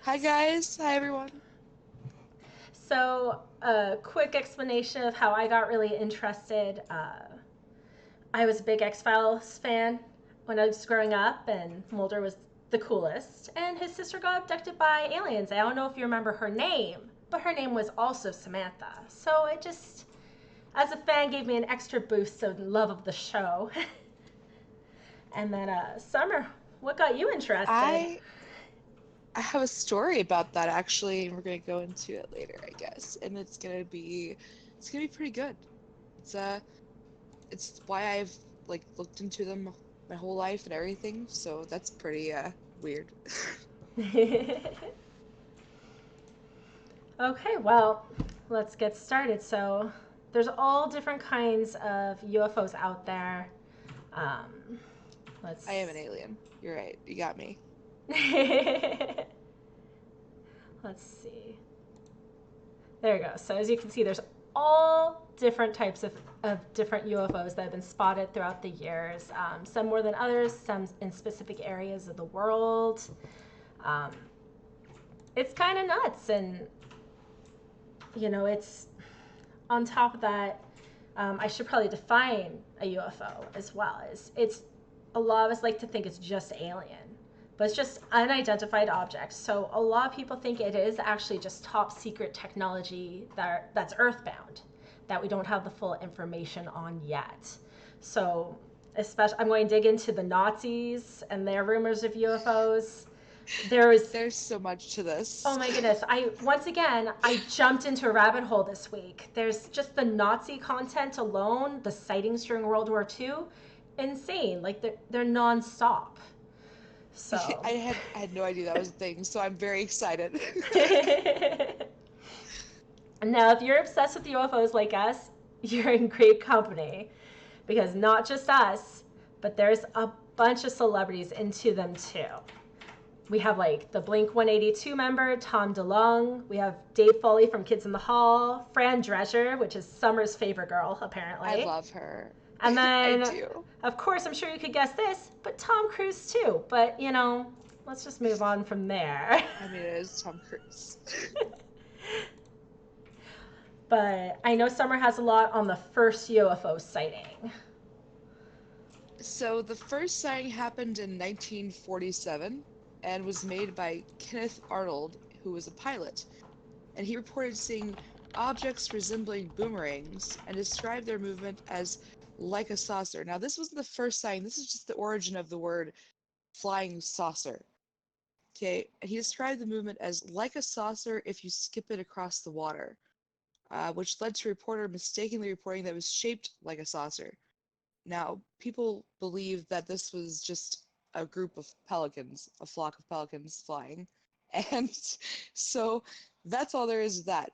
Hi guys, hi everyone. So, a quick explanation of how I got really interested. I was a big X Files fan when I was growing up, and Mulder was the coolest. And his sister got abducted by aliens. I don't know if you remember her name, but her name was also Samantha. So it just, as a fan, gave me an extra boost of love of the show. And then, Summer, what got you interested? I I have a story about that actually, and we're gonna go into it later, I guess. And it's gonna be pretty good. It's it's why I've like looked into them my whole life and everything, so that's pretty weird. Okay, well, let's get started. So, there's all different kinds of UFOs out there. Um, I am let's an alien. You're right. You got me. let's see. There we go. So as you can see, there's all different types of different UFOs that have been spotted throughout the years. Some more than others. Some in specific areas of the world. Um, it's kind of nuts, and it's on top of that, I should probably define a UFO as well. It's a lot of us like to think it's just alien, but it's just unidentified objects. So a lot of people think it is actually just top secret technology that's earthbound that we don't have the full information on yet. So especially, I'm going to dig into the Nazis and their rumors of UFOs. There was There's so much to Oh this. my goodness. I jumped into a rabbit hole this week. There's just the Nazi content alone, the sightings during World War II, insane. Like they're nonstop. So I had no idea that was a thing, so I'm very excited. now if you're obsessed with UFOs like us, you're in great company. Because not just us, but there's a bunch of celebrities into them too. We have like the Blink 182 member, Tom DeLonge. We have Dave Foley from Kids in the Hall, Fran Drescher, which is Summer's favorite girl, I apparently. love her. And I then, do. of course, I'm sure you could guess this, but Tom Cruise too. But, let's just move on from there. I mean, it is Tom Cruise. But I know Summer has a lot on the first UFO sighting. So the first sighting happened in 1947 and was made by Kenneth Arnold, who was a pilot, and he reported seeing objects resembling boomerangs and described their movement as like a saucer. Now, this wasn't the first sighting, this is just the origin of the word flying saucer. Okay, and he described the movement as like a saucer if you skip it across the water, which led to a reporter mistakenly reporting that it was shaped like a saucer. Now, people believe that this was just a group of pelicans, a flock of pelicans flying. And so that's all there is to that.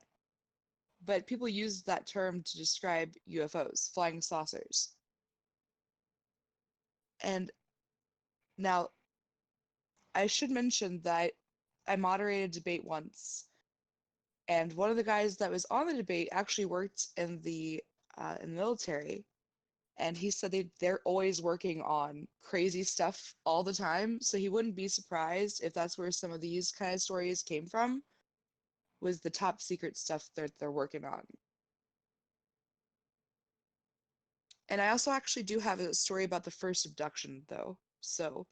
But people use that term to describe UFOs, flying saucers. And now I should mention that I moderated a debate once, and one of the guys that was on the debate actually worked in the military, and he said they're always working on crazy stuff all the time, so he wouldn't be surprised if that's where some of these kind of stories came from, was the top secret stuff that they're working on. And I also actually do have a story about the first abduction, though. So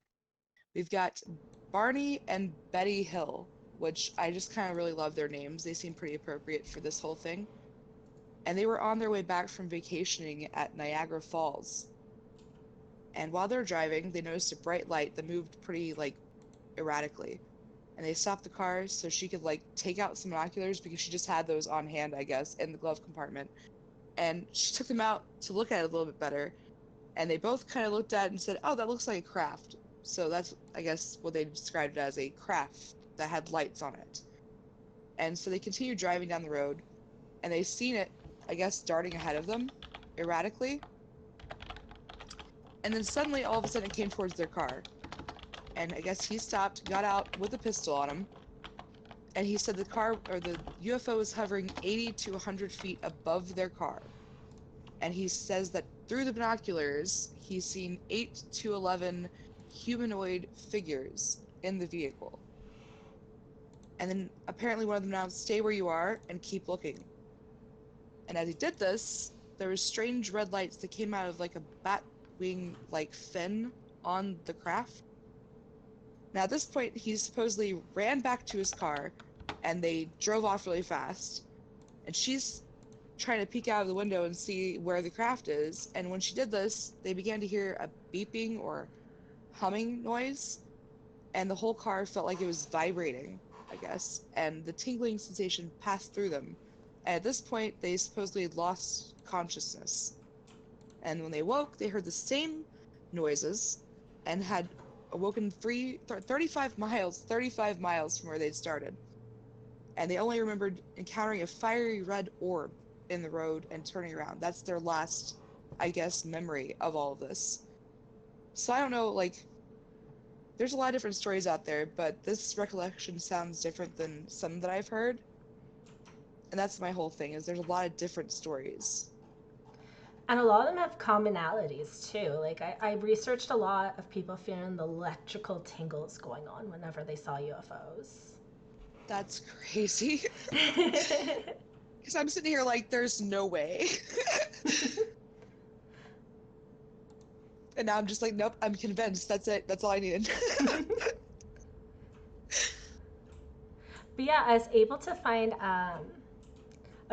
we've got Barney and Betty Hill, which I just kind of really love their names. They seem pretty appropriate for this whole thing. And they were on their way back from vacationing at Niagara Falls. And while they're driving, they noticed a bright light that moved pretty like erratically. And they stopped the car so she could like take out some binoculars because she just had those on hand, I guess, in the glove compartment. And she took them out to look at it a little bit better. And they both kind of looked at it and said, "Oh, that looks like a craft." So that's, I guess, what they described it as, a craft that had lights on it. And so they continued driving down the road, and they seen it, I guess, darting ahead of them erratically. And then suddenly, all of a sudden, it came towards their car. And I guess he stopped, got out with a pistol on him, and he said the car or the UFO was hovering 80 to 100 feet above their car. And he says that through the binoculars, he's seen 8 to 11 humanoid figures in the vehicle. And then apparently one of them announced, "Stay where you are and keep looking." And as he did this, there was strange red lights that came out of like a bat wing like fin on the craft. Now at this point, he supposedly ran back to his car, and they drove off really fast. And she's trying to peek out of the window and see where the craft is. And when she did this, they began to hear a beeping or humming noise, and the whole car felt like it was vibrating, I guess, and the tingling sensation passed through them. And at this point, they supposedly lost consciousness. And when they woke, they heard the same noises and had awoken 35 miles from where they'd started. And they only remembered encountering a fiery red orb in the road and turning around. That's their last, I guess, memory of all of this. So I don't know, like, there's a lot of different stories out there, but this recollection sounds different than some that I've heard. And that's my whole thing, is there's a lot of different stories. And a lot of them have commonalities too. Like I researched a lot of people feeling the electrical tingles going on whenever they saw UFOs. That's crazy. Because I'm sitting here like, there's no way. And now I'm just like, nope, I'm convinced. That's it. That's all I needed. But yeah, I was able to find a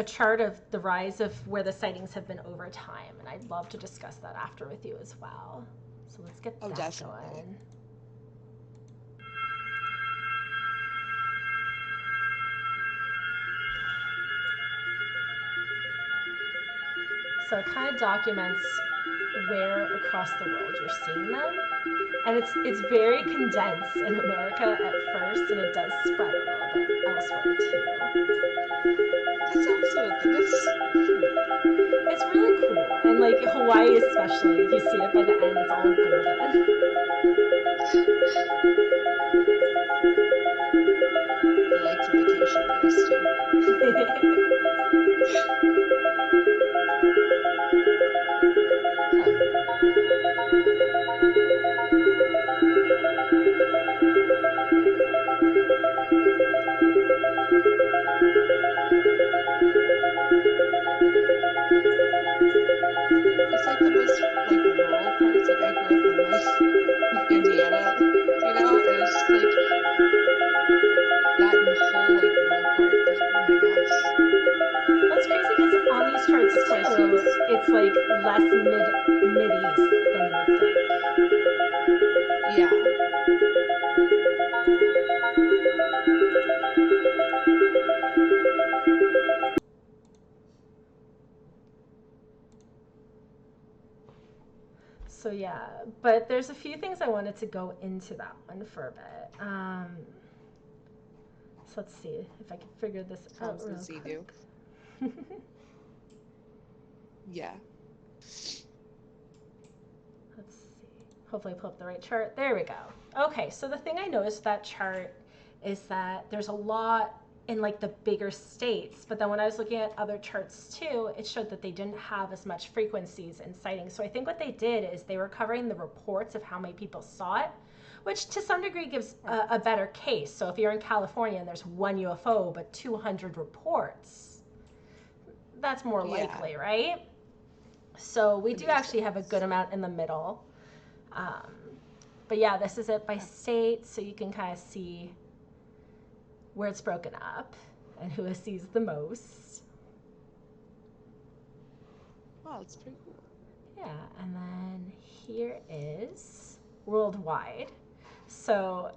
chart of the rise of where the sightings have been over time, and I'd love to discuss that after with you as well. So let's get that Definitely. going. So it kind of documents where across the world you're seeing them. And it's very condensed in America at first, and it does spread a little bit elsewhere too. That's also a thing. It's really cool. And like Hawaii especially, you see it by the end, it's all golden. I like to vacation place too. It's like the most like rural parts. Like I grew up in like Indiana, you know, and it's just like that and the whole like rural part. Oh my gosh, Well, it's crazy because on these charts that's how it too, feels. it's like less mid-east than you would think. Yeah. So yeah, but there's a few things I wanted to go into that one for a bit. So let's see if I can figure this How out does the real Z do? quick. Yeah. Let's see. Hopefully I pull up the right chart. There we go. Okay, so the thing I noticed with that chart is that there's a lot in like the bigger states, but then when I was looking at other charts too, it showed that they didn't have as much frequencies and sightings. So I think what they did is they were covering the reports of how many people saw it, which to some degree gives a better case. So if you're in California and there's one UFO but 200 reports, that's more Yeah. likely, right? So we That do makes actually have a sense. good amount in the middle. Um, but yeah, this is it by state, so you can kind of see where it's broken up and who sees the most. Wow, that's pretty cool. Yeah, and then here is worldwide. So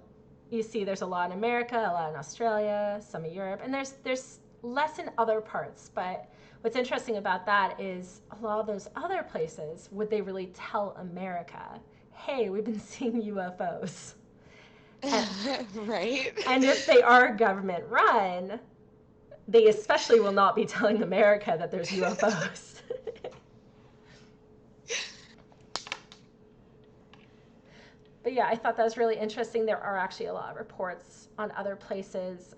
you see there's a lot in America, a lot in Australia, some in Europe, and there's less in other parts. But what's interesting about that is a lot of those other places, would they really tell America, hey, we've been seeing UFOs? And, Right? and if they are government run, they especially will not be telling America that there's UFOs. But yeah, I thought that was really interesting. There are actually a lot of reports on other places.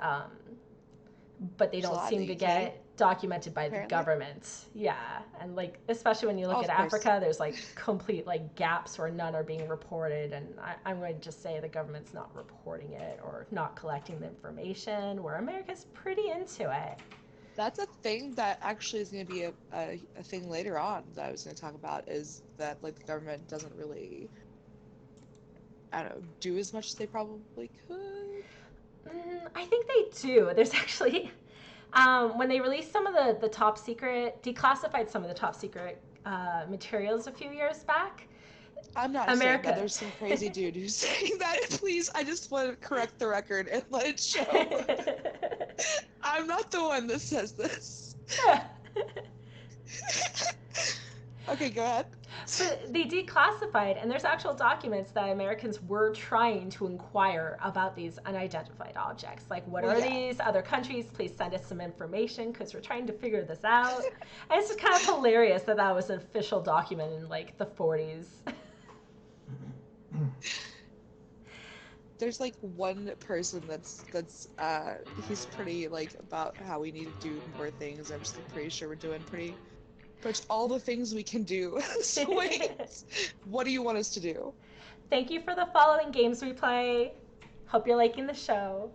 but they There's a don't lot in seem the to UK, get documented by the apparently. government. Yeah, and like especially when you Oh, look at of course. Africa, there's like complete like gaps where none are being reported, and I'm going to just say the government's not reporting it or not collecting the information. Where America's pretty into it. That's a thing that actually is going to be a thing later on that I was going to talk about is that like the government doesn't really, I don't know, do as much as they probably could. I think they do. There's actually when they released some of the top secret, declassified some of the top secret materials a few years back. I'm not saying that. America. There's some crazy dude who's saying that. Please, I just want to correct the record and let it show. I'm not the one that says this. Okay, go ahead. But they declassified, and there's actual documents that Americans were trying to inquire about these unidentified objects. Like, what Well, are yeah. these other countries? Please send us some information because we're trying to figure this out. And it's just kind of hilarious that that was an official document in like the 40s. There's like one person that's he's pretty like about how we need to do more things. I'm just pretty sure we're doing pretty much all the things we can do. So wait, what do you want us to do? Thank you for the following games we play. Hope you're liking the show.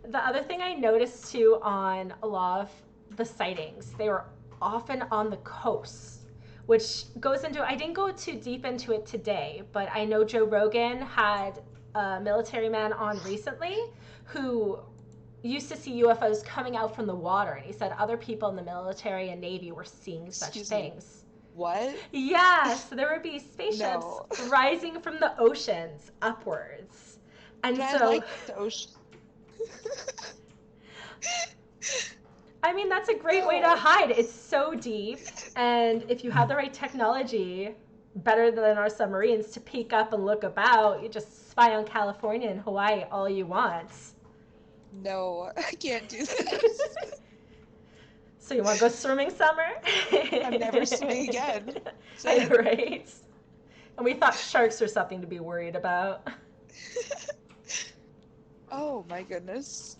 The other thing I noticed too on a lot of the sightings, they were often on the coast, which goes into, I didn't go too deep into it today, but I know Joe Rogan had a military man on recently who used to see UFOs coming out from the water, and he said other people in the military and Navy were seeing such Excuse me, things. what? Yes, there would be spaceships No. rising from the oceans upwards. And But I so, like the ocean. I mean, that's a great way to No. hide. It's so deep. And if you have the right technology, better than our submarines, to peek up and look about, you just spy on California and Hawaii all you want. No, I can't do this. So you want to go swimming summer? I'm never swimming again. I know, Same. right? And we thought sharks were something to be worried about. Oh my goodness.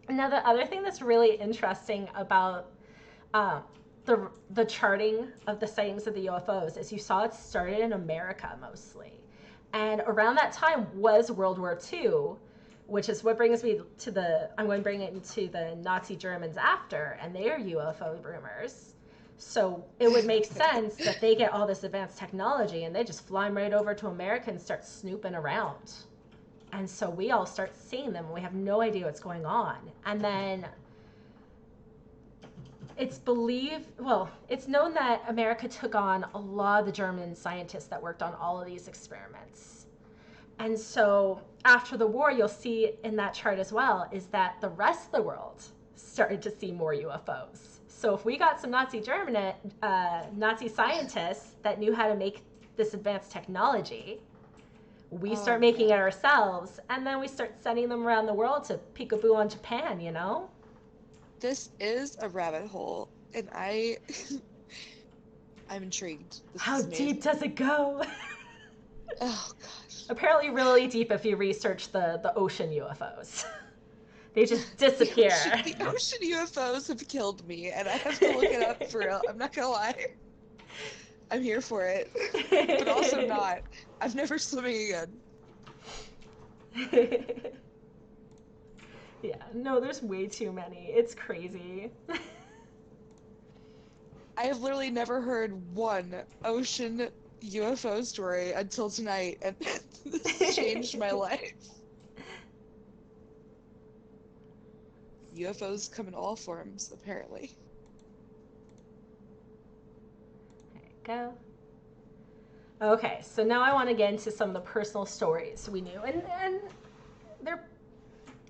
Now, the other thing that's really interesting about um, the charting of the sightings of the UFOs is you saw it started in America mostly, and around that time was World War II, which is what brings me to the. I'm going to bring it into the Nazi Germans after and their UFO rumors. So it would make sense that they get all this advanced technology and they just fly right over to America and start snooping around. And so we all start seeing them and we have no idea what's going on. And then it's known that America took on a lot of the German scientists that worked on all of these experiments. And so after the war, you'll see in that chart as well, is that the rest of the world started to see more UFOs. So if we got some Nazi scientists that knew how to make this advanced technology, we Oh start making it man. ourselves, and then we start sending them around the world to peekaboo on Japan, you know? This is a rabbit hole, and I'm intrigued. This How is deep amazing. does it go? Oh gosh. Apparently, really deep if you research the ocean UFOs. They just The disappear. ocean UFOs have killed me, and I have to look it up for real. I'm not gonna lie. I'm here for it, but also not. I'm never swimming again. Yeah, no, there's way too many. It's crazy. I have literally never heard one ocean UFO story until tonight, and this changed my life. UFOs come in all forms, apparently. Go. Okay, so now I want to get into some of the personal stories we knew, and they're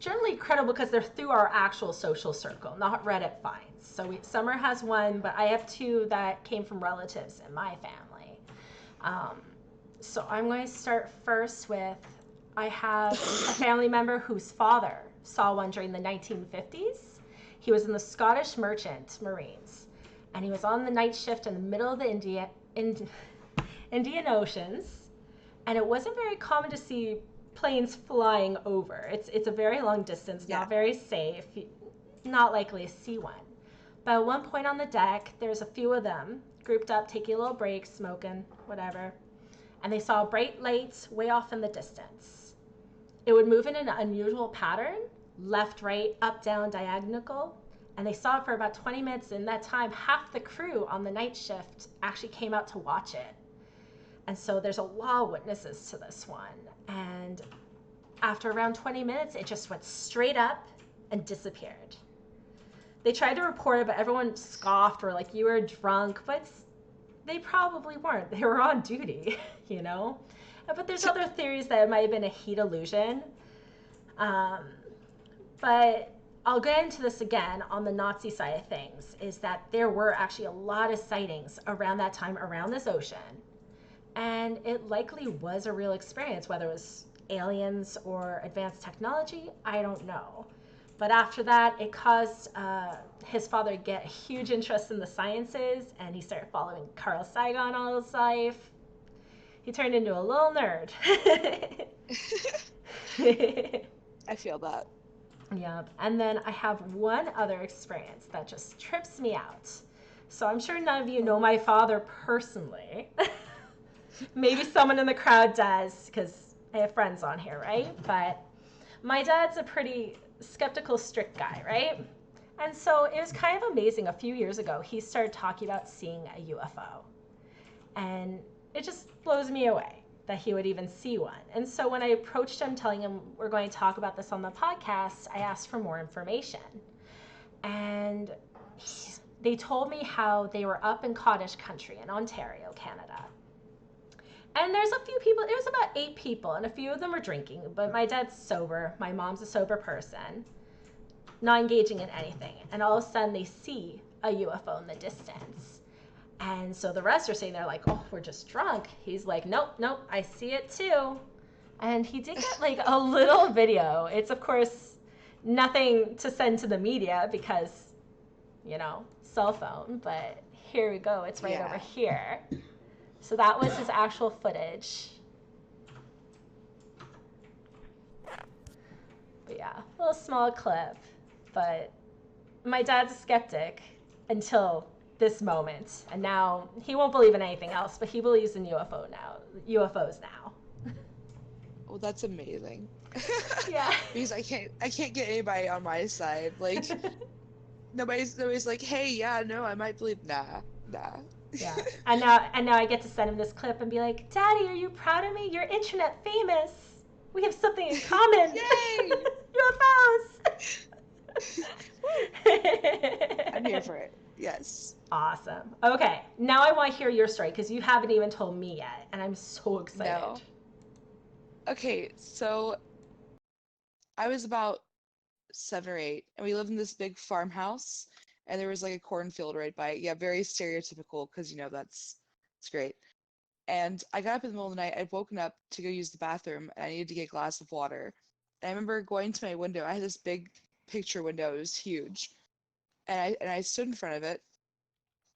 generally credible because they're through our actual social circle, not Reddit finds. So Summer has one, but I have two that came from relatives in my family. Um, so I'm going to start first with I have a family member whose father saw one during the 1950s. He was in the Scottish Merchant Marines, and he was on the night shift in the middle of the Indian Oceans, and it wasn't very common to see planes flying over. It's a very long distance, Yeah. not very safe. not likely to see one. But at one point on the deck, there's a few of them grouped up, taking a little break, smoking, whatever. And they saw bright lights way off in the distance. It would move in an unusual pattern, left, right, up, down, diagonal. And they saw it for about 20 minutes. In that time, half the crew on the night shift actually came out to watch it. And so there's a lot of witnesses to this one. And after around 20 minutes, it just went straight up and disappeared. They tried to report it, but everyone scoffed or like, you were drunk, but they probably weren't. They were on duty, you know? But there's other theories that it might have been a heat illusion. But I'll get into this again on the Nazi side of things, is that there were actually a lot of sightings around that time around this ocean. And it likely was a real experience, whether it was aliens or advanced technology, I don't know. But after that, it caused his father to get a huge interest in the sciences, and he started following Carl Sagan all his life. He turned into a little nerd. I feel that. Yep. And then I have one other experience that just trips me out. So I'm sure none of you know my father personally. Maybe someone in the crowd does, because I have friends on here, right? But my dad's a pretty skeptical, strict guy, right? And so it was kind of amazing. A few years ago, he started talking about seeing a UFO. And it just blows me away that he would even see one. And so when I approached him telling him we're going to talk about this on the podcast, I asked for more information. And they told me how they were up in cottage country in Ontario, Canada. And there's a few people, there was about 8 people, and a few of them were drinking, but my dad's sober, my mom's a sober person, not engaging in anything. And all of a sudden they see a UFO in the distance. And so the rest are saying, they're like, oh, we're just drunk. He's like, nope, I see it too. And he did get like a little video. It's of course nothing to send to the media because, you know, cell phone, but here we go. It's right over here. So that was his actual footage. But yeah, a little small clip. But my dad's a skeptic until this moment, and now he won't believe in anything else, but he believes in UFOs now. Well, that's amazing. Yeah. Because I can't get anybody on my side. Like nobody's like, hey, yeah, no, I might believe. Nah. Yeah. And now I get to send him this clip and be like, Daddy, are you proud of me? You're internet famous. We have something in common. Yay! UFOs. I'm here for it. Yes. Awesome. Okay, now I want to hear your story because you haven't even told me yet, and I'm so excited. No. Okay, so I was about 7 or 8, and we lived in this big farmhouse, and there was like a cornfield right by it. Yeah, very stereotypical because you know it's great. And I got up in the middle of the night. I'd woken up to go use the bathroom, and I needed to get a glass of water. And I remember going to my window. I had this big picture window. It was huge, and I stood in front of it,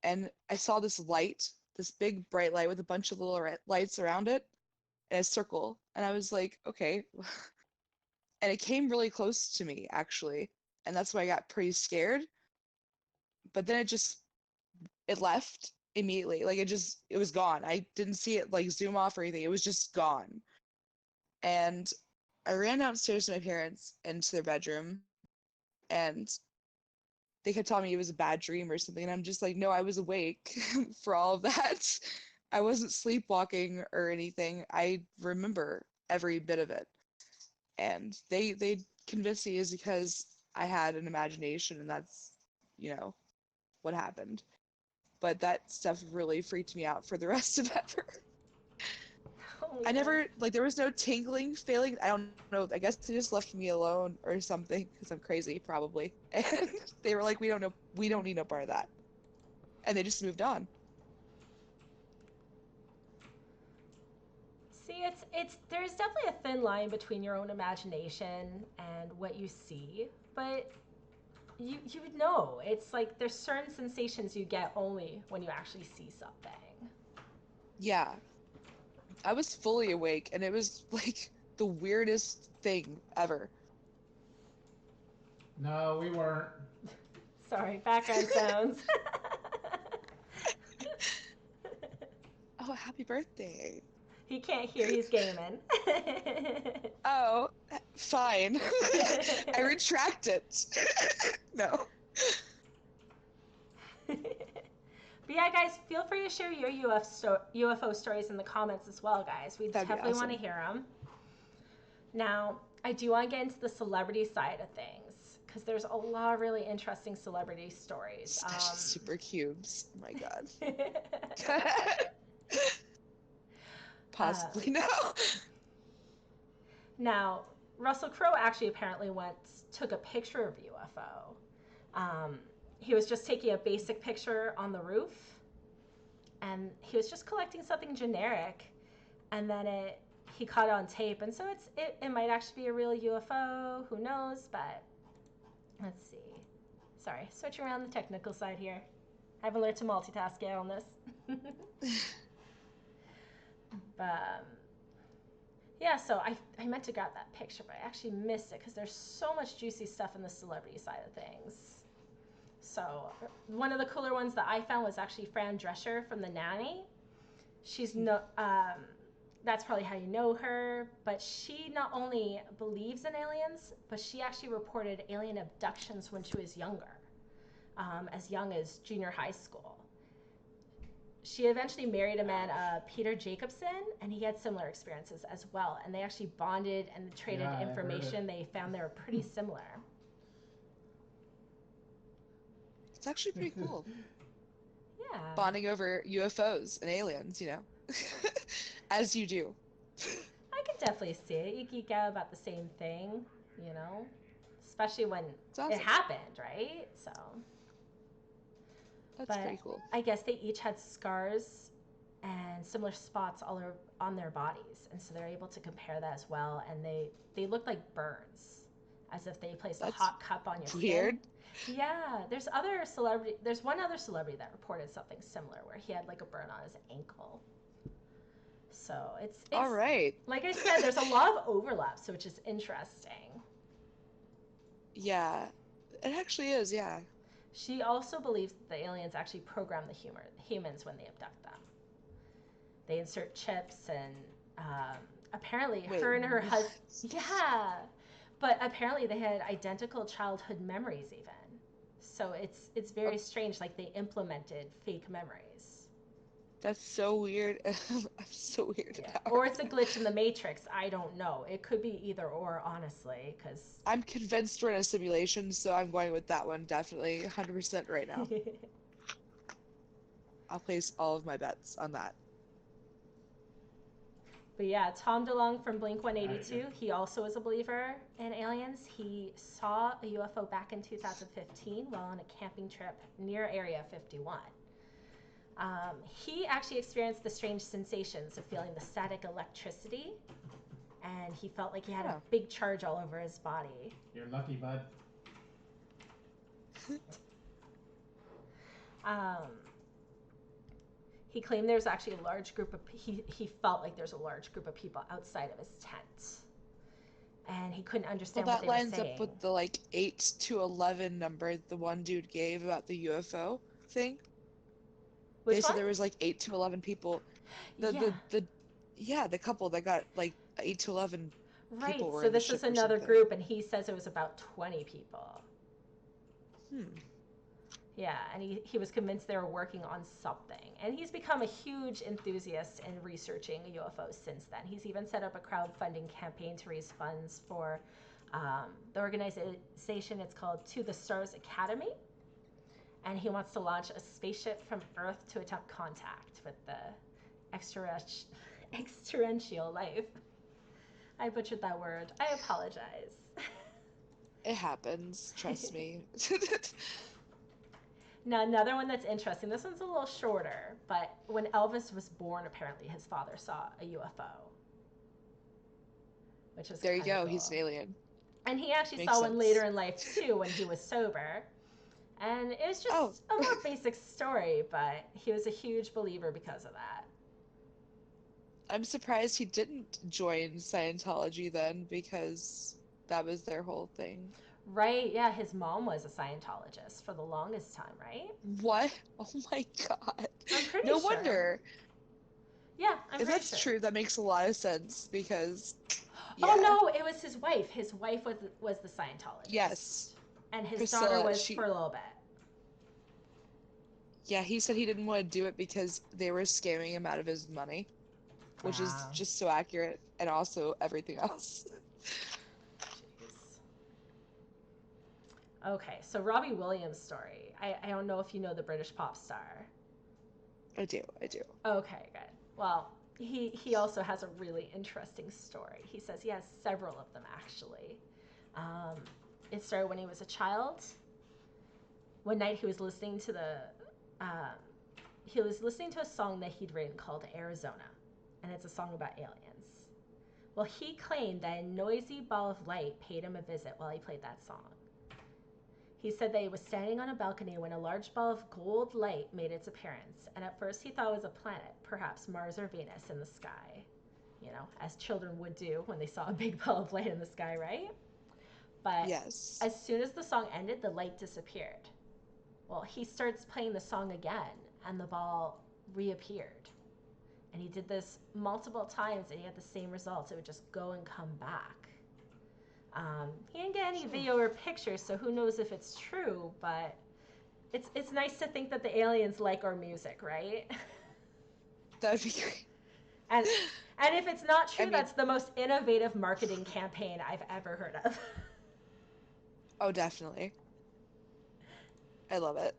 and I saw this light, this big bright light with a bunch of little lights around it in a circle. And I was like, okay. And it came really close to me, actually. And that's why I got pretty scared. But then it left immediately. Like it was gone. I didn't see it like zoom off or anything. It was just gone. And I ran downstairs to my parents into their bedroom, and they kept telling me it was a bad dream or something. And I'm just like, no, I was awake for all of that. I wasn't sleepwalking or anything. I remember every bit of it. And they convinced me is because I had an imagination, and that's, you know, what happened. But that stuff really freaked me out for the rest of ever. Oh I my never, like, there was no tingling feeling. I don't know. I guess they just left me alone or something because I'm crazy, probably. And they were like, we don't need no part of that. And they just moved on. See, it's there's definitely a thin line between your own imagination and what you see, but you would know. It's like there's certain sensations you get only when you actually see something. Yeah. I was fully awake, and it was like the weirdest thing ever. No, we weren't. Sorry, background sounds. Oh, happy birthday. He can't hear, he's gaming. Oh, fine. I retract it. No, But yeah, guys, feel free to share your UFO stories in the comments as well, guys. We that'd be definitely want to awesome. hear them. Now, I do want to get into the celebrity side of things because there's a lot of really interesting celebrity stories. Especially super cubes. Oh my God. um, Possibly no. now, Russell Crowe actually apparently took a picture of UFO. Um, he was just taking a basic picture on the roof, and he was just collecting something generic, and then he caught it on tape, and so it might actually be a real UFO. Who knows? But let's see. Sorry, switching around the technical side here. I haven't learned to multitask yet on this. But yeah, so I meant to grab that picture, but I actually missed it because there's so much juicy stuff in the celebrity side of things. So one of the cooler ones that I found was actually Fran Drescher from The Nanny. She's no, that's probably how you know her, but she not only believes in aliens, but she actually reported alien abductions when she was younger, as young as junior high school. She eventually married a man, Peter Jacobson, and he had similar experiences as well. And they actually bonded and traded Yeah, information. They found they were pretty similar. It's actually pretty cool. Yeah. Bonding over UFOs and aliens, as you do. I could definitely see it. You geek out about the same thing, you know, especially when It's awesome. it happened, right? So, That's but pretty cool. I guess they each had scars and similar spots all on their bodies, and so they're able to compare that as well. And they look like burns, as if they placed That's a hot cup on your weird. skin. Yeah, there's one other celebrity that reported something similar where he had like a burn on his ankle. So it's All right. like I said, there's a lot of overlaps, which is interesting. Yeah, it actually is. Yeah. She also believes that the aliens actually program the humans when they abduct them. They insert chips, and apparently Wait, her and her what? husband, yeah, but apparently they had identical childhood memories even. So it's very strange. Like they implemented fake memories. That's so weird. I'm so weirded Yeah, out. or it's a glitch in the matrix. I don't know. It could be either or, honestly, because. I'm convinced we're in a simulation, so I'm going with that one definitely 100% right now. I'll place all of my bets on that. But yeah, Tom DeLonge from Blink 182, he also is a believer in aliens. He saw a UFO back in 2015 while on a camping trip near Area 51. He actually experienced the strange sensations of feeling the static electricity, and he felt like he had a big charge all over his body. You're lucky, bud. He claimed there's actually a large group of he felt like there's a large group of people outside of his tent, and he couldn't understand Well, what that they were lines saying. up with the 8 to 11 number the one dude gave about the UFO thing. They Which said one? there was 8 to 11 people. Yeah. The couple that got 8 to 11 Right. people were So in the this is ship or another something. group, and he says it was about 20 people. Hmm. Yeah, and he was convinced they were working on something. And he's become a huge enthusiast in researching UFOs since then. He's even set up a crowdfunding campaign to raise funds for the organization. It's called To the Stars Academy. And he wants to launch a spaceship from Earth to attempt contact with the extraterrestrial life. I butchered that word. I apologize. It happens, trust me. Now, another one that's interesting, this one's a little shorter, but when Elvis was born, apparently his father saw a UFO, which is There you kind of go, cool. he's an alien. And he actually Makes saw one sense. later in life, too, when he was sober. And it was just a more basic story, but he was a huge believer because of that. I'm surprised he didn't join Scientology then, because that was their whole thing. Right, yeah, his mom was a Scientologist for the longest time, right? What? Oh my God. I'm pretty No sure. wonder. Yeah, I'm If pretty that's sure. true, that makes a lot of sense because, Oh yeah. no, it was his wife. His wife was the Yes. Scientologist, and his daughter Priscilla, was for she, a little bit. yeah, he said he didn't want to do it because they were scamming him out of his money, which is Wow. just so accurate, and also everything else. Jeez. Okay, so Robbie Williams' story. I don't know if you know the British pop star. I do, I do. Okay, good. Well, he also has a really interesting story. He says he has several of them actually. Um, it started when he was a child. One night uh, he was listening to a song that he'd written called Arizona, and it's a song about aliens. Well, he claimed that a noisy ball of light paid him a visit while he played that song. He said that he was standing on a balcony when a large ball of gold light made its appearance, and at first he thought it was a planet, perhaps Mars or Venus, in the sky. You know, as children would do when they saw a big ball of light in the sky, right? But Yes. as soon as the song ended, the light disappeared. Well, he starts playing the song again, and the ball reappeared. And he did this multiple times, and he had the same results. It would just go and come back. He didn't get any video or pictures, so who knows if it's true, but it's nice to think that the aliens like our music, right? That'd be great. and and if it's not I true, mean, that's the most innovative marketing campaign I've ever heard of. oh, definitely. I love it.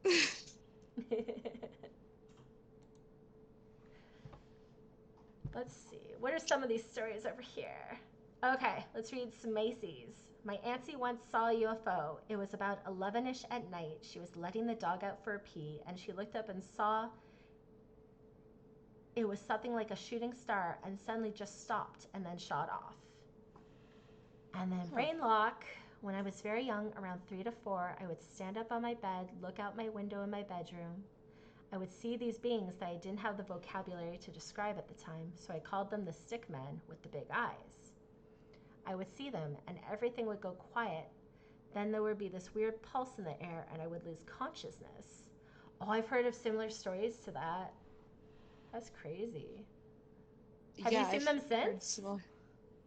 Let's see. What are some of these stories over here? Okay, let's read some Macy's. My auntie once saw a UFO. It was about 11ish at night. She was letting the dog out for a pee, and she looked up and saw it was something like a shooting star and suddenly just stopped and then shot off. And then Huh. brain lock. When I was very young, around 3 to 4, I would stand up on my bed, look out my window in my bedroom. I would see these beings that I didn't have the vocabulary to describe at the time, so I called them the stick men with the big eyes. I would see them, and everything would go quiet. Then there would be this weird pulse in the air, and I would lose consciousness. Oh, I've heard of similar stories to that. That's crazy. Have you Yeah, seen I've them heard since? similar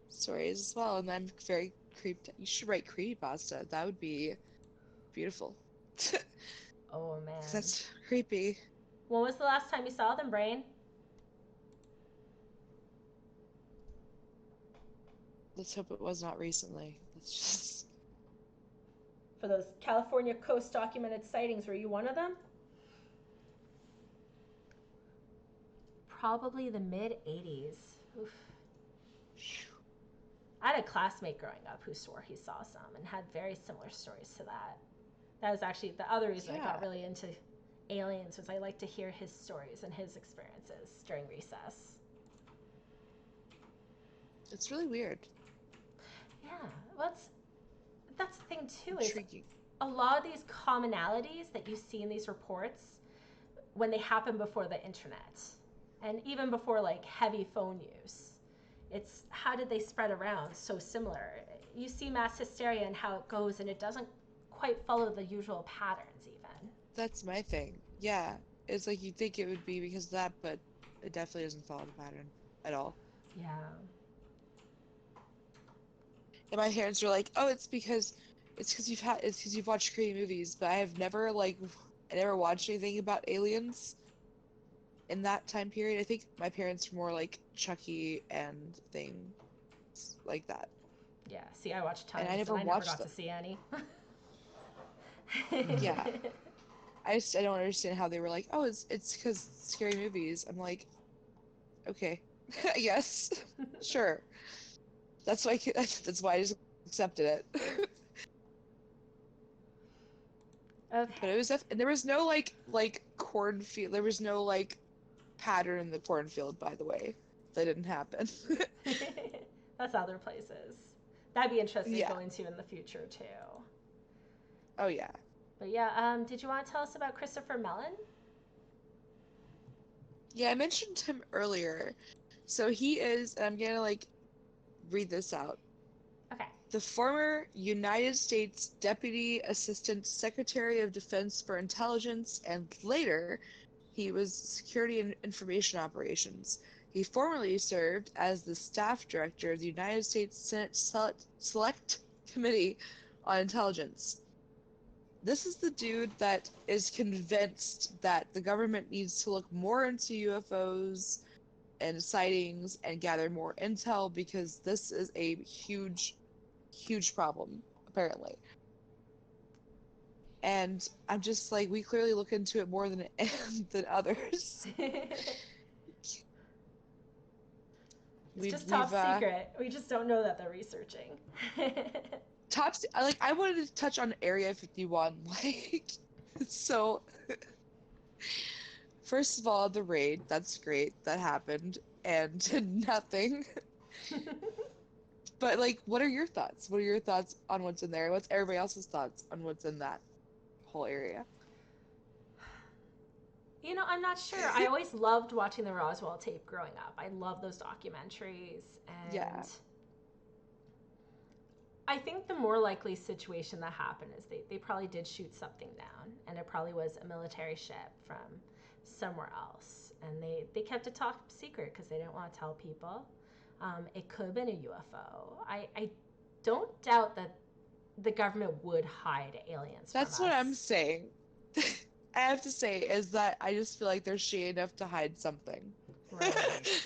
stories as well, and I'm very creeped. You should write creepypasta. That would be beautiful. Oh man. That's creepy. When was the last time you saw them, Brain? Let's hope it was not recently. That's just. For those California coast documented sightings, were you one of them? Probably the mid 80s. Oof. I had a classmate growing up who swore he saw some and had very similar stories to that. That was actually the other reason I got Yeah, really into aliens was I like to hear his stories and his experiences during recess. it's really weird. Yeah, well, that's the thing too is Intriguing. a lot of these commonalities that you see in these reports when they happen before the internet and even before like heavy phone use. It's how did they spread around so similar? You see mass hysteria and how it goes, and it doesn't quite follow the usual patterns, even. That's my thing. Yeah, it's like you'd think it would be because of that, but it definitely doesn't follow the pattern at all. Yeah. And my parents were like, "Oh, it's because you've watched creepy movies." But I have never I never watched anything about aliens in that time period. I think my parents were more like Chucky and things like that, Yeah. See, I watched and I tons, and never I never watched got to them. see any. Yeah, I don't understand how they were like, "Oh, it's because scary movies." I'm like, okay, I guess, sure. That's why I just accepted it. But it Okay. was and there was no like cornfield. There was no like pattern in the cornfield, by the way. That didn't happen. That's other places. That'd be interesting to Yeah. go into in the future too. Oh yeah. But yeah, did you want to tell us about Christopher Mellon? Yeah, I mentioned him earlier. So he is, and I'm gonna like read this out. Okay. the former United States Deputy Assistant Secretary of Defense for Intelligence, and later he was Security and Information Operations. He formerly served as the staff director of the United States Senate Select Committee on Intelligence. This is the dude that is convinced that the government needs to look more into UFOs and sightings and gather more intel because this is a huge, huge problem, apparently. And I'm just like, we clearly look into it more than than others. It's We've just we've top secret. We just don't know that they're researching. like I wanted to touch on Area 51. Like, so first of all, the raid, that's great, that happened, and nothing. But like, what are your thoughts? What are your thoughts on what's in there? What's everybody else's thoughts on what's in that whole area? You know, I'm not sure. I always loved watching the Roswell tape growing up. I love those documentaries. Yeah. And I think the more likely situation that happened is they probably did shoot something down, and it probably was a military ship from somewhere else. And they kept it top secret because they didn't want to tell people. It could have been a UFO. I don't doubt that the government would hide aliens from That's what us. I'm saying. I have to say is that I just feel like they're shady enough to hide something. Right.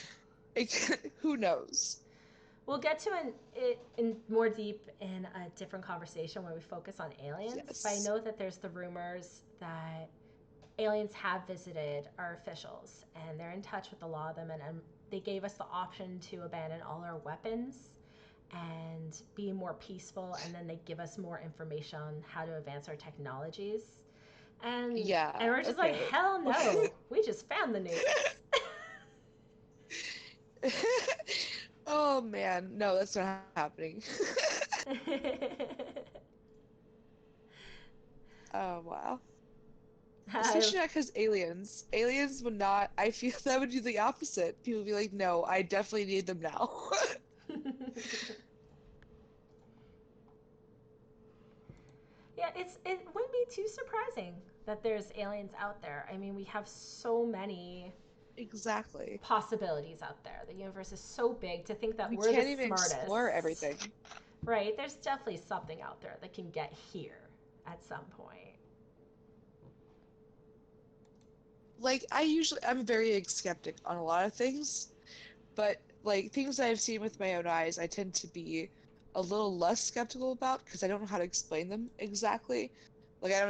Who knows? We'll get to it in more deep in a different conversation where we focus on aliens. But I Yes. know that there's the rumors that aliens have visited our officials and they're in touch with a lot of them, and they gave us the option to abandon all our weapons and be more peaceful, and then they give us more information on how to advance our technologies. And Yeah, we're just like, okay. hell no, we just found the nukes. Oh man, no, that's not happening. Oh wow. I've, Especially not because aliens. Aliens would not, I feel that would do the opposite. People would be like, no, I definitely need them now. yeah, it wouldn't be too surprising that there's aliens out there. I mean, we have so many Exactly. possibilities out there. The universe is so big to think that We we're the can't even explore smartest. everything. Right? There's definitely something out there that can get here at some point. Like, I'm very skeptic on a lot of things, but like things I've seen with my own eyes, I tend to be a little less skeptical about because I don't know how to explain them exactly. Like I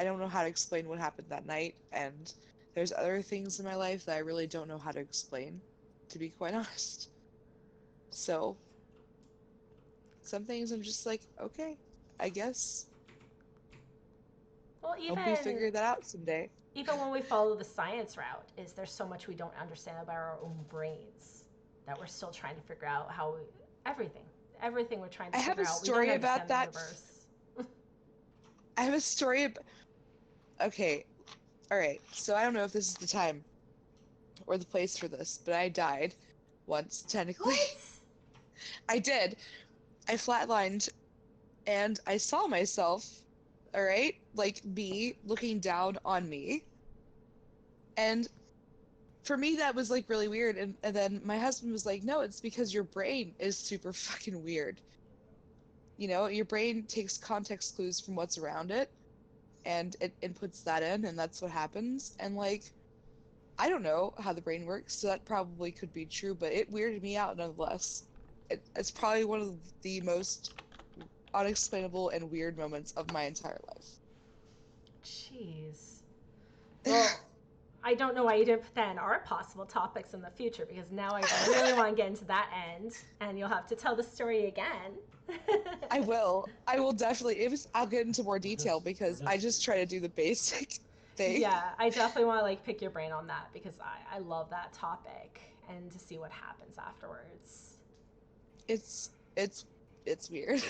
don't know how to explain what happened that night, and there's other things in my life that I really don't know how to explain, to be quite honest. So some things I'm just like, okay, I guess. Well, Hope we figure that out someday. even when we follow the science route, is there's so much we don't understand about our own brains that we're still trying to figure out how we, everything, everything we're trying I to have figure a out. We don't story about understand the that. universe. I have a story about, okay, all right. So I don't know if this is the time or the place for this, but I died once, technically. What? I did. I flatlined and I saw myself, all right, like me looking down on me. And for me, that was like really weird. And then my husband was like, no, it's because your brain is super fucking weird. You know, your brain takes context clues from what's around it and it inputs that in, and that's what happens. And like, I don't know how the brain works, so that probably could be true, but it weirded me out nonetheless. It's probably one of the most unexplainable and weird moments of my entire Jeez. life. Well, I don't know why you didn't put that in our possible topics in the future, because now I really want to get into that end, and you'll have to tell the story again. I will. I will definitely. I'll get into more detail because I just try to do the basic thing. Yeah, I definitely want to like pick your brain on that because I love that topic and to see what happens afterwards. It's it's it's weird.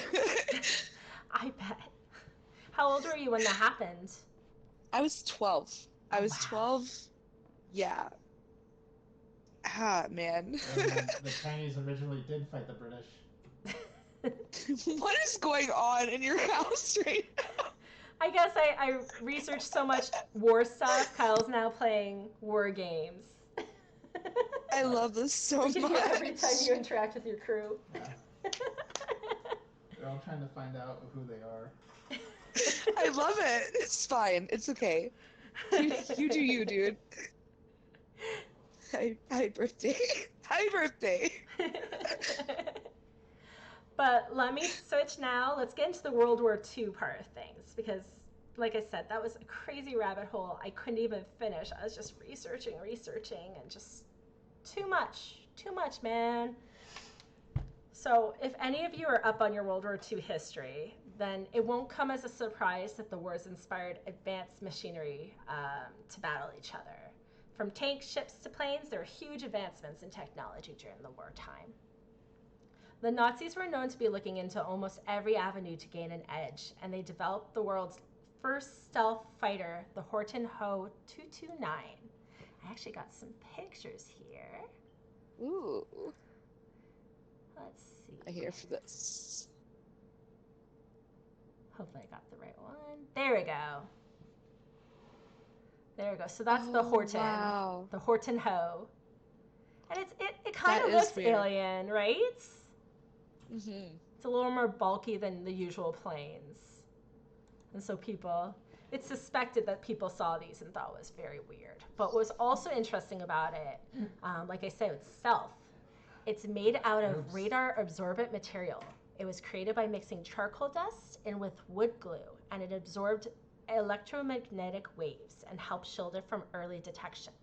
I bet. How old were you when that happened? I was 12. I Oh was wow. 12. Yeah. Ah, man. And the Chinese originally did fight the British. What is going on in your house right now? I guess I researched so much war stuff. Kyle's now playing war games. I love this so We can hear every time much. you interact with your crew. Yeah. They're all trying to find out who they are. I love it. It's fine. It's okay. You do you, dude. Happy birthday. Happy birthday. But let me switch now. Let's get into the World War II part of things because, like I said, that was a crazy rabbit hole. I couldn't even finish. I was just researching, and just too much, man. So, if any of you are up on your World War II history, then it won't come as a surprise that the wars inspired advanced machinery to battle each other. From tanks, ships to planes, there were huge advancements in technology during the wartime. The Nazis were known to be looking into almost every avenue to gain an edge, and they developed the world's first stealth fighter, the Horton Ho 229. I actually got some pictures here. Ooh, Let's see. I'm here for this. Hopefully I got the right one. There we go. There we go. So that's the Horton. Wow. The Horton Ho. And it kind That of is looks weird. alien, right? Mm-hmm. It's a little more bulky than the usual planes. And so it's suspected that people saw these and thought it was very weird. But what was also interesting about it, like I said, it's stealth. It's made out of radar absorbent material. It was created by mixing charcoal dust in with wood glue, and it absorbed electromagnetic waves and helped shield it from early detection.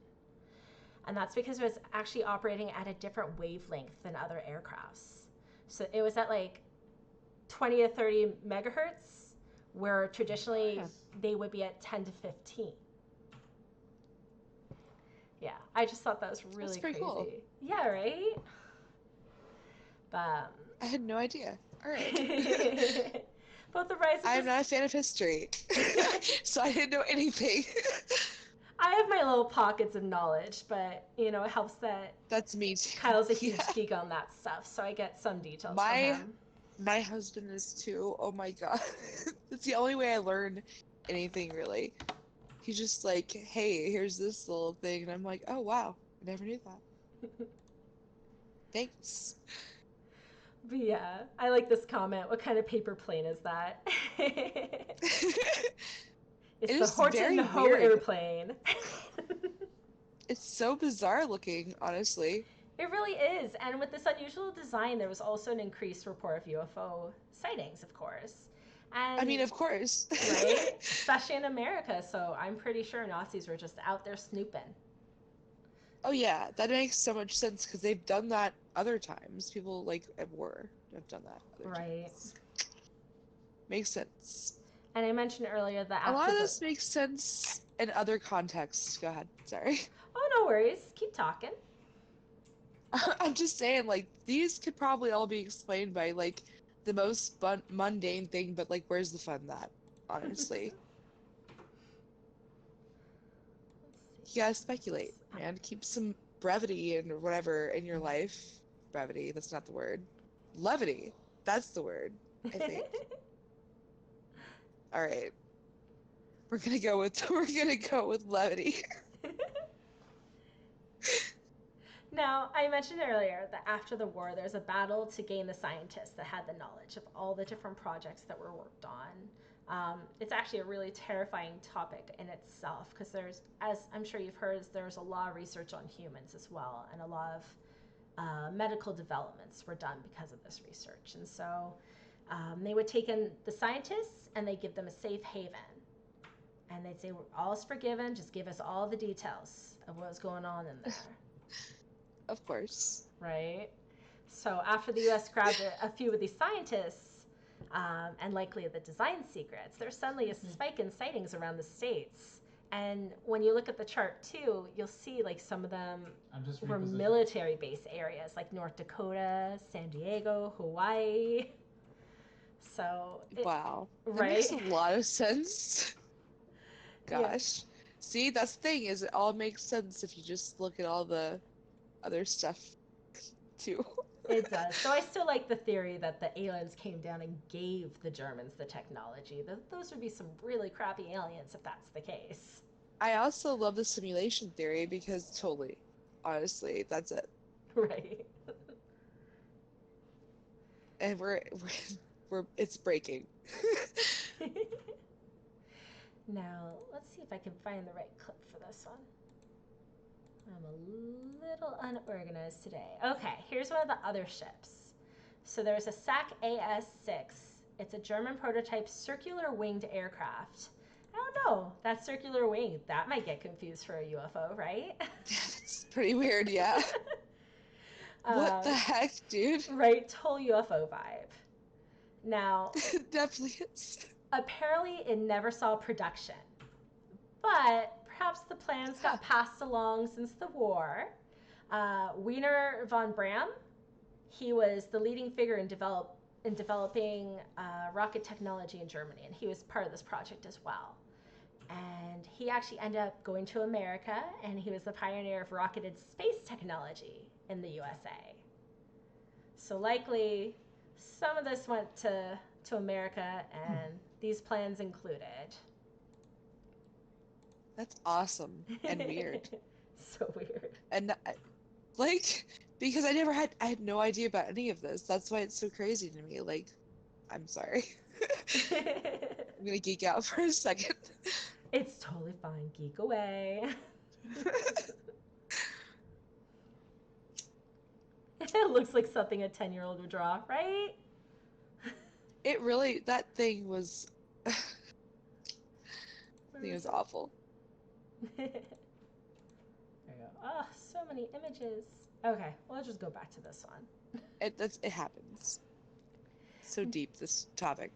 And that's because it was actually operating at a different wavelength than other aircrafts. So it was at like 20 to 30 megahertz, where traditionally they would be at 10 to 15. Yeah, I just thought that was really That's pretty crazy. cool. Yeah, right? But I had no idea. All right. both the rise of I'm not a fan of history, so I didn't know anything. I have my little pockets of knowledge, but it helps that That's me too. Kyle's a huge Yeah. geek on that stuff, so I get some details from him. My husband is too. Oh my god. That's the only way I learn anything really. He's just like, hey, here's this little thing, and I'm like, oh wow, I never knew that. Thanks. But yeah, I like this comment. What kind of paper plane is that? It's It the is Horton very Ho weird. airplane. It's so bizarre looking, honestly. It really is. And with this unusual design, there was also an increased report of UFO sightings, of course. And, I mean, of course. right? Especially in America. So I'm pretty sure Nazis were just out there snooping. Oh yeah, that makes so much sense because they've done that other times. People like at war have done that other Right. times. Makes sense. And I mentioned earlier that A lot after of this makes sense in other contexts. Go ahead. Sorry. Oh, no worries. Keep talking. I'm just saying, like, these could probably all be explained by, like, the most mundane thing, but, like, where's the fun in that, honestly? You gotta speculate, man. Keep some brevity and whatever in your life. Brevity, that's not the word. Levity, that's the word, I think. All right. We're gonna go with levity. Now, I mentioned earlier that after the war, there's a battle to gain the scientists that had the knowledge of all the different projects that were worked on. It's actually a really terrifying topic in itself because as I'm sure you've heard, there's a lot of research on humans as well, and a lot of medical developments were done because of this research. And so they would take in the scientists and they give them a safe haven. And they'd say, all is forgiven, just give us all the details of what was going on in there. Of course. Right? So after the U.S. grabbed a few of these scientists, and likely the design secrets, there's suddenly a spike in sightings around the states. And when you look at the chart too, you'll see like some of them were military base areas like North Dakota, San Diego, Hawaii. So Wow. That right? makes a lot of sense. Gosh. Yeah. See, that's the thing, is it all makes sense if you just look at all the other stuff too. It does. Though I still like the theory that the aliens came down and gave the Germans the technology. Those would be some really crappy aliens if that's the case. I also love the simulation theory because totally, honestly, that's it. Right. And we're it's breaking. Now, let's see if I can find the right clip for this one. I'm a little unorganized today. Okay, here's one of the other ships. So there's a SAC AS-6. It's a German prototype circular winged aircraft. I don't know, that circular wing, that might get confused for a UFO, right? It's pretty weird, yeah. What the um, heck, dude? right, total UFO vibe. Now, It definitely is. apparently it never saw production, but perhaps the plans Huh. got passed along since the war. Wiener von Braun, he was the leading figure in developing rocket technology in Germany, and he was part of this project as well. And he actually ended up going to America, and he was the pioneer of rocketed space technology in the USA. So likely, some of this went to America, and these plans included. That's awesome and weird. So weird. And because I had no idea about any of this. That's why it's so crazy to me. Like, I'm sorry. I'm gonna geek out for a second. It's totally fine. Geek away. It looks like something a 10-year-old would draw, right? It really, that thing was, I think it was awful. There you go. Oh, so many images. Okay, we'll just go back to this one. It happens. So deep, this topic.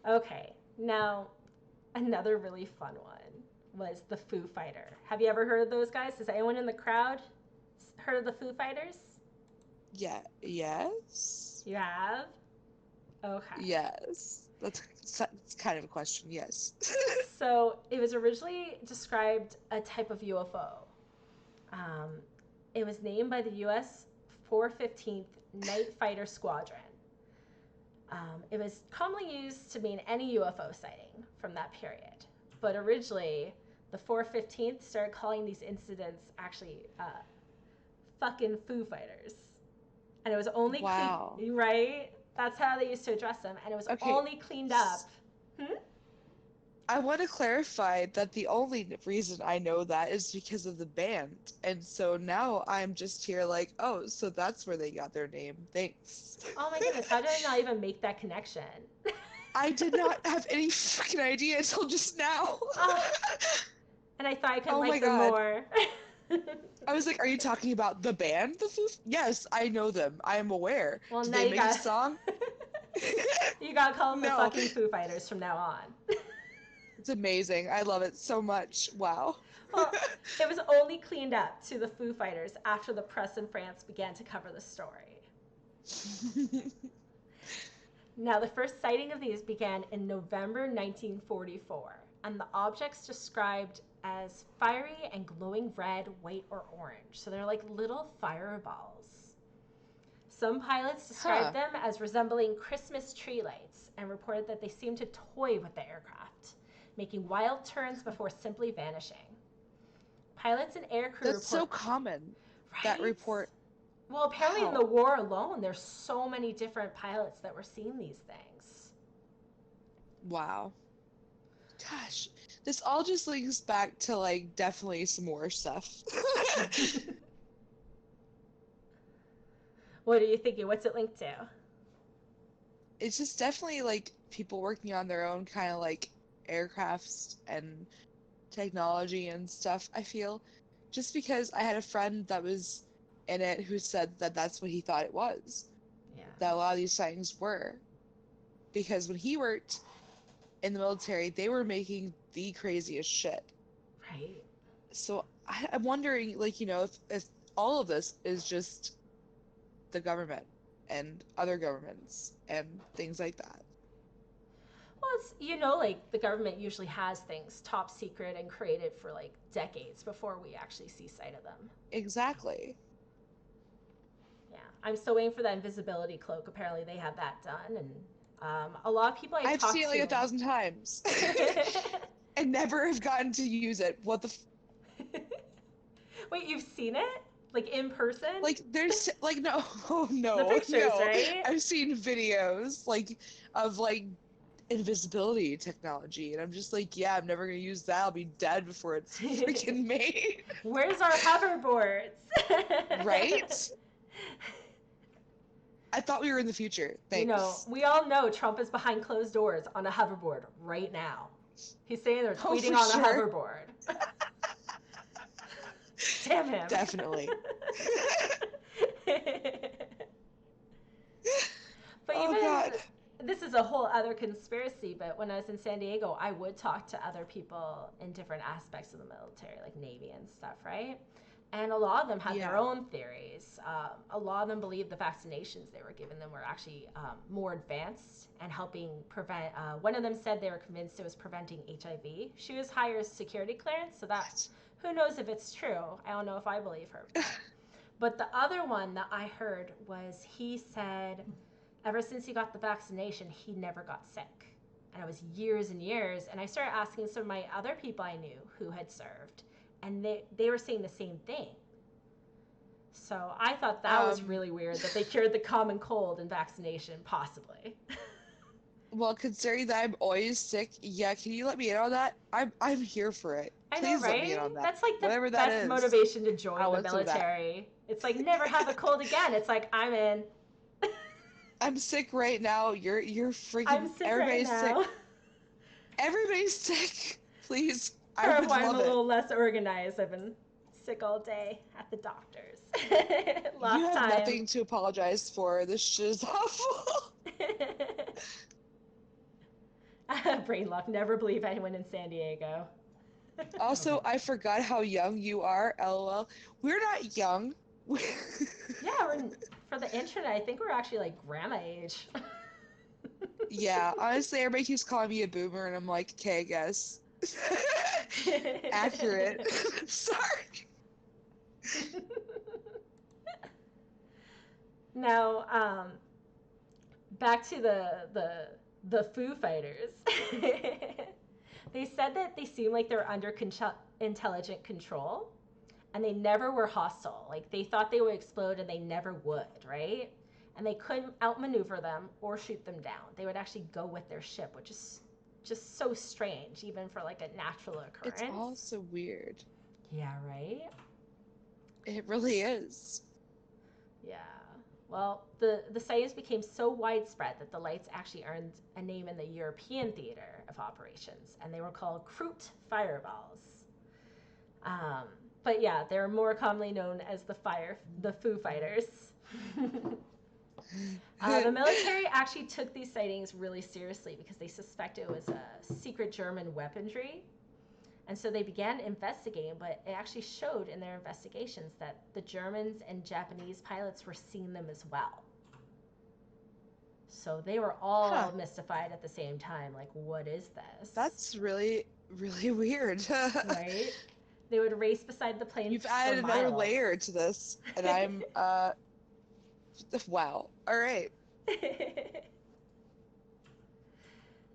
Okay, now another really fun one was the Foo Fighter. Have you ever heard of those guys? Has anyone in the crowd heard of the Foo Fighters? Yeah, yes? You have? Okay. Yes. That's kind of a question, yes. So it was originally described a type of UFO. Um, it was named by the U.S. 415th Night Fighter Squadron. It was commonly used to mean any UFO sighting from that period. But originally, the 415th started calling these incidents actually fucking Foo Fighters. And it was only Wow. right? That's how they used to address them. And it was Okay. only cleaned up. I want to clarify that the only reason I know that is because of the band. And so now I'm just here like, oh, so that's where they got their name. Thanks. Oh my goodness, how did I not even make that connection? I did not have any freaking idea until just now. And I thought I could Oh my like them God. more. I was like, are you talking about the band? Yes, I know them. I am aware. Well, Did now they you make a got song? you gotta call them the No. fucking Foo Fighters from now on. It's amazing. I love it so much. Wow. Well, it was only cleaned up to the Foo Fighters after the press in France began to cover the story. Now, the first sighting of these began in November 1944, and the objects described as fiery and glowing red, white, or orange. So they're like little fireballs. Some pilots described them as resembling Christmas tree lights and reported that they seemed to toy with the aircraft, making wild turns before simply vanishing. Pilots and aircrew That's so common, right? that report. Well, apparently in the war alone, there's so many different pilots that were seeing these things. Wow. Gosh, this all just links back to like definitely some more stuff. What are you thinking? What's it linked to? It's just definitely like people working on their own kind of like aircrafts and technology and stuff, I feel. Just because I had a friend that was in it who said that that's what he thought it was. Yeah. That a lot of these sightings were. Because when he worked in the military, they were making the craziest shit. Right. So I'm wondering, like, if all of this is just the government and other governments and things like that. Well, it's, like the government usually has things top secret and created for like decades before we actually see sight of them. Exactly. Yeah, I'm still waiting for that invisibility cloak. Apparently, they have that done, and a lot of people I I've seen talked it like to. 1,000 times and never have gotten to use it. What the Wait, you've seen it? Like in person? like? There's like no, oh, The no, pictures, no. right? I've seen videos like of like invisibility technology, and I'm just like, yeah, I'm never gonna use that. I'll be dead before it's freaking made. Where's our hoverboards? Right? I thought we were in the future. You know, Thanks. we all know Trump is behind closed doors on a hoverboard right now. He's saying they're Oh, tweeting for on a sure. hoverboard. Damn him. Definitely. But Oh even God. this is a whole other conspiracy, but when I was in San Diego, I would talk to other people in different aspects of the military, like Navy and stuff, right? And a lot of them had their Yeah. own theories. A lot of them believed the vaccinations they were giving them were actually more advanced and helping prevent. One of them said they were convinced it was preventing HIV. She was higher security clearance, so that who knows if it's true. I don't know if I believe her. But the other one that I heard was he said ever since he got the vaccination, he never got sick. And it was years and years. And I started asking some of my other people I knew who had served, and they were saying the same thing. So I thought that was really weird that they cured the common cold in vaccination, possibly. Well, considering that I'm always sick, yeah, can you let me in on that? I'm here for it. I know, Please let me in right? on that. That's like the Whatever that best is, motivation to join I'll the listen to that. military. It's like never have a cold again. It's like I'm in. I'm sick right now. You're I'm freaking sick right everybody's sick. now. Everybody's sick. Please. I Or would why I'm a love it. little less organized. I've been sick all day at the doctor's. You Last have time. nothing to apologize for. This shit is awful. Brain lock. Never believe anyone in San Diego. Also, I forgot how young you are, LOL. We're not young. Yeah, for the internet, I think we're actually like grandma age. Yeah, honestly, everybody keeps calling me a boomer, and I'm like, okay, I guess. Accurate. Sorry. Now, back to the Foo Fighters. They said that they seemed like they were under intelligent control, and they never were hostile. Like they thought they would explode, and they never would, right? And they couldn't outmaneuver them or shoot them down. They would actually go with their ship, which is just so strange, even for like a natural occurrence. It's all so weird. Yeah, right? It really is. Yeah. Well, the sightings became so widespread that the lights actually earned a name in the European theater of operations, and they were called Kroot fireballs. But yeah, they're more commonly known as the Foo Fighters. The military actually took these sightings really seriously because they suspected it was a secret German weaponry. And so they began investigating, but it actually showed in their investigations that the Germans and Japanese pilots were seeing them as well. So they were all mystified at the same time. Like, what is this? That's really, really weird. Right? They would race beside the plane. You've added another layer to this, and I'm, wow. All right.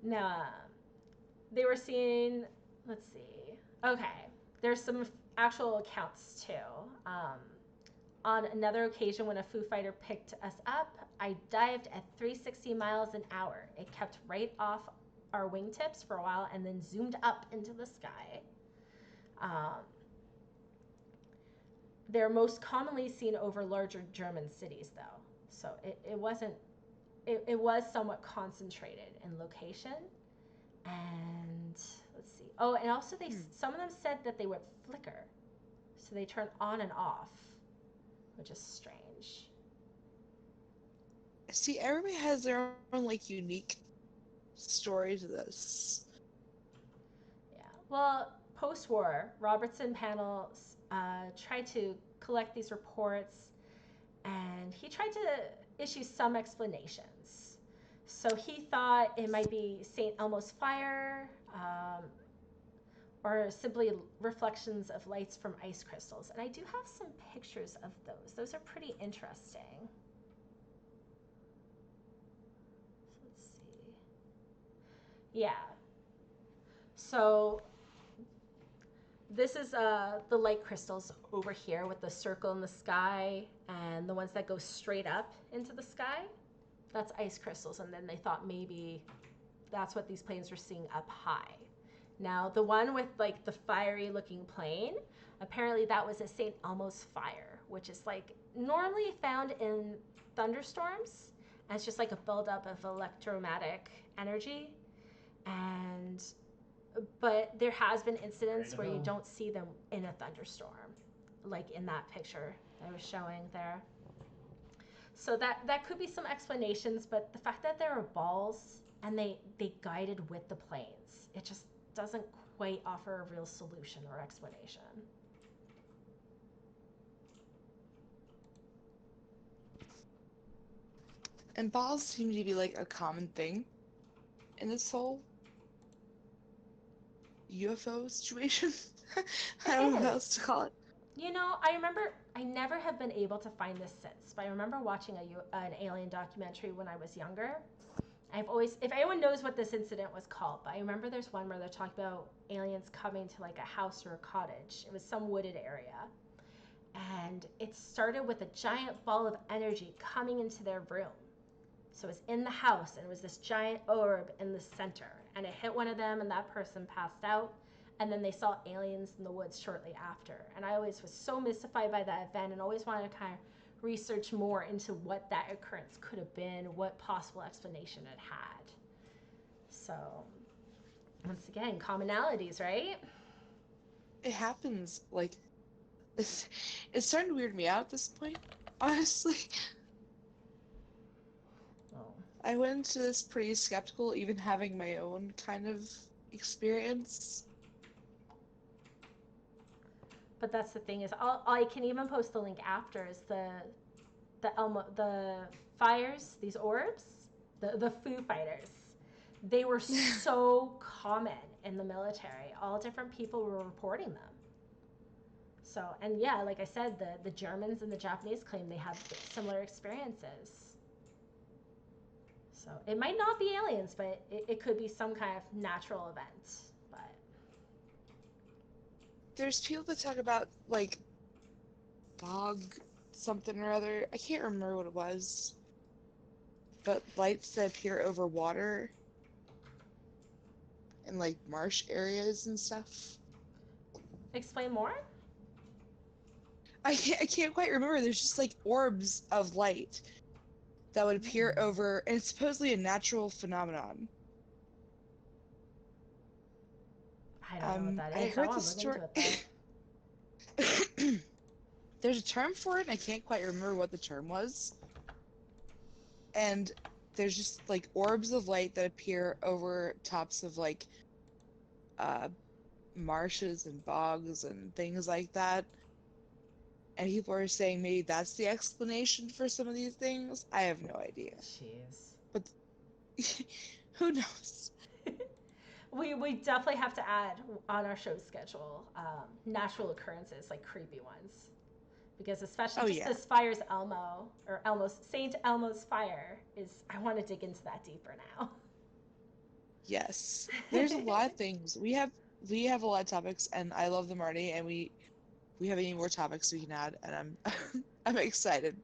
Now, they were seeing, let's see. Okay, there's some actual accounts too. On another occasion, when a Foo Fighter picked us up, I dived at 360 miles an hour. It kept right off our wingtips for a while and then zoomed up into the sky. They're most commonly seen over larger German cities, though. So it wasn't, it was somewhat concentrated in location. And let's see. Oh, and also some of them said that they would flicker. So they turn on and off, which is strange. See, everybody has their own, like, unique story to this. Yeah. Well, post-war, Robertson panels tried to collect these reports, and he tried to issue some explanations. So he thought it might be St. Elmo's fire, or simply reflections of lights from ice crystals. And I do have some pictures of those. Those are pretty interesting. So let's see. Yeah. So this is the light crystals over here with the circle in the sky and the ones that go straight up into the sky. That's ice crystals, and then they thought maybe that's what these planes were seeing up high. Now, the one with like the fiery looking plane, apparently that was a St. Elmo's fire, which is like normally found in thunderstorms. And it's just like a buildup of electromagnetic energy. But there has been incidents where you don't see them in a thunderstorm, like in that picture I was showing there. So that could be some explanations, but the fact that there are balls and they guided with the planes, it just doesn't quite offer a real solution or explanation. And balls seem to be like a common thing in this whole UFO situation. I It don't know what else is. to call it. You know, I remember I never have been able to find this since, but I remember watching an alien documentary when I was younger. I've always, if anyone knows what this incident was called, but I remember there's one where they're talking about aliens coming to like a house or a cottage. It was some wooded area. And it started with a giant ball of energy coming into their room. So it was in the house, and it was this giant orb in the center. And it hit one of them, and that person passed out. And then they saw aliens in the woods shortly after. And I always was so mystified by that event and always wanted to kind of research more into what that occurrence could have been, what possible explanation it had. So, once again, commonalities, right? It happens like it's starting to weird me out at this point, honestly. Oh. I went into this pretty skeptical, even having my own kind of experience. But that's the thing is, I can even post the link after is the fires, these orbs, the Foo Fighters. They were so common in the military. All different people were reporting them. So, and yeah, like I said, the Germans and the Japanese claim they had similar experiences. So it might not be aliens, but it could be some kind of natural event. But There's people that talk about like fog something or other. I can't remember what it was, but lights that appear over water in like marsh areas and stuff. explain more. I can't quite remember. There's just like orbs of light that would appear over, and it's supposedly a natural phenomenon. I don't know what that I is. I heard want this to look story. into it though. There's a term for it, and I can't quite remember what the term was. And there's just like orbs of light that appear over tops of like marshes and bogs and things like that. And people are saying maybe that's the explanation for some of these things. I have no idea. Jeez. But who knows? We definitely have to add on our show schedule natural occurrences, like creepy ones. Because especially Oh just yeah. this fire's Elmo, or Elmo's, Saint Elmo's fire is, I want to dig into that deeper now. Yes. There's a lot of things. We have a lot of topics, and I love them already, and we have any more topics we can add, and I'm I'm excited,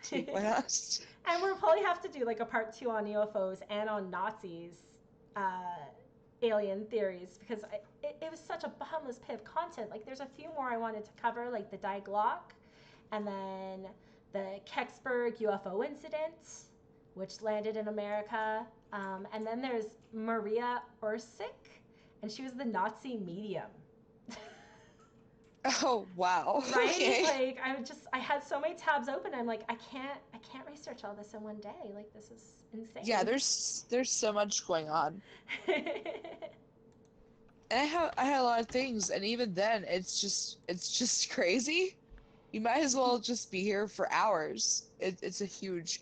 to be quite honest. And we'll probably have to do like a part 2 on UFOs and on Nazis, uh, alien theories, because it was such a bottomless pit of content. Like there's a few more I wanted to cover, like the Die Glock, and then the Kecksburg UFO incident, which landed in America. And then there's Maria Ursic, and she was the Nazi medium. Oh wow. Right? Okay. Like I had so many tabs open. I'm like, I can't research all this in one day. Like this is insane. Yeah, there's so much going on. And I had a lot of things, and even then it's just crazy. You might as well just be here for hours. It's a huge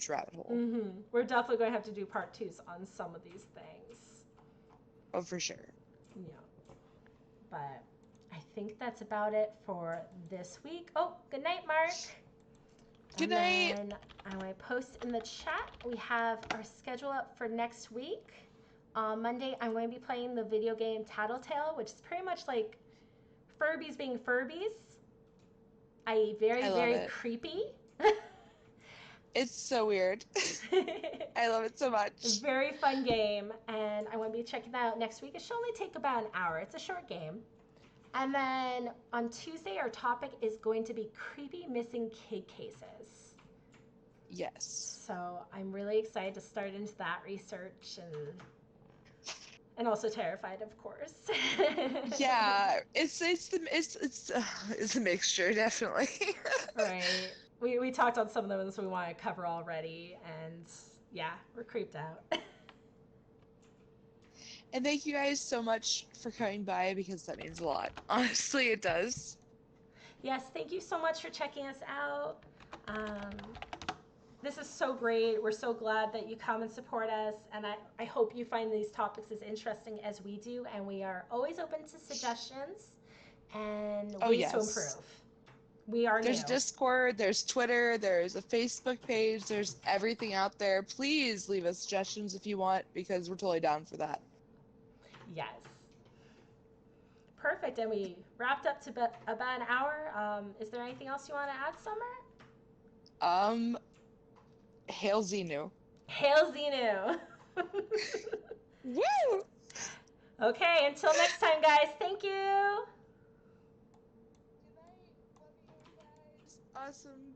rabbit hole. Mm-hmm. We're definitely going to have to do part 2s on some of these things. Oh, for sure. Yeah. But I think that's about it for this week. Oh, good night, Mark. Good And night. then I'm going to post in the chat. We have our schedule up for next week. On Monday, I'm going to be playing the video game Tattletale, which is pretty much like Furbies being Furbies. I.e., very, I love very it. creepy. It's so weird. I love it so much. Very fun game, and I want to be checking that out next week. It should only take about an hour. It's a short game. And then on Tuesday, our topic is going to be creepy missing kid cases. Yes. So I'm really excited to start into that research and also terrified, of course. Yeah, it's a mixture, definitely. Right. We talked on some of the ones we want to cover already, and yeah, we're creeped out. And thank you guys so much for coming by because that means a lot. Honestly, it does. Yes, thank you so much for checking us out. This is so great. We're so glad that you come and support us, and I hope you find these topics as interesting as we do, and we are always open to suggestions and Oh, ways to yes. improve. We are There's new. Discord, there's Twitter, there's a Facebook page, there's everything out there. Please leave us suggestions if you want because we're totally down for that. Yes. Perfect. And we wrapped up to about an hour. Is there anything else you want to add, Summer? Hail Xenu. Hail Xenu. Woo! Okay, until next time, guys. Thank you. Good night. Love you guys. Awesome.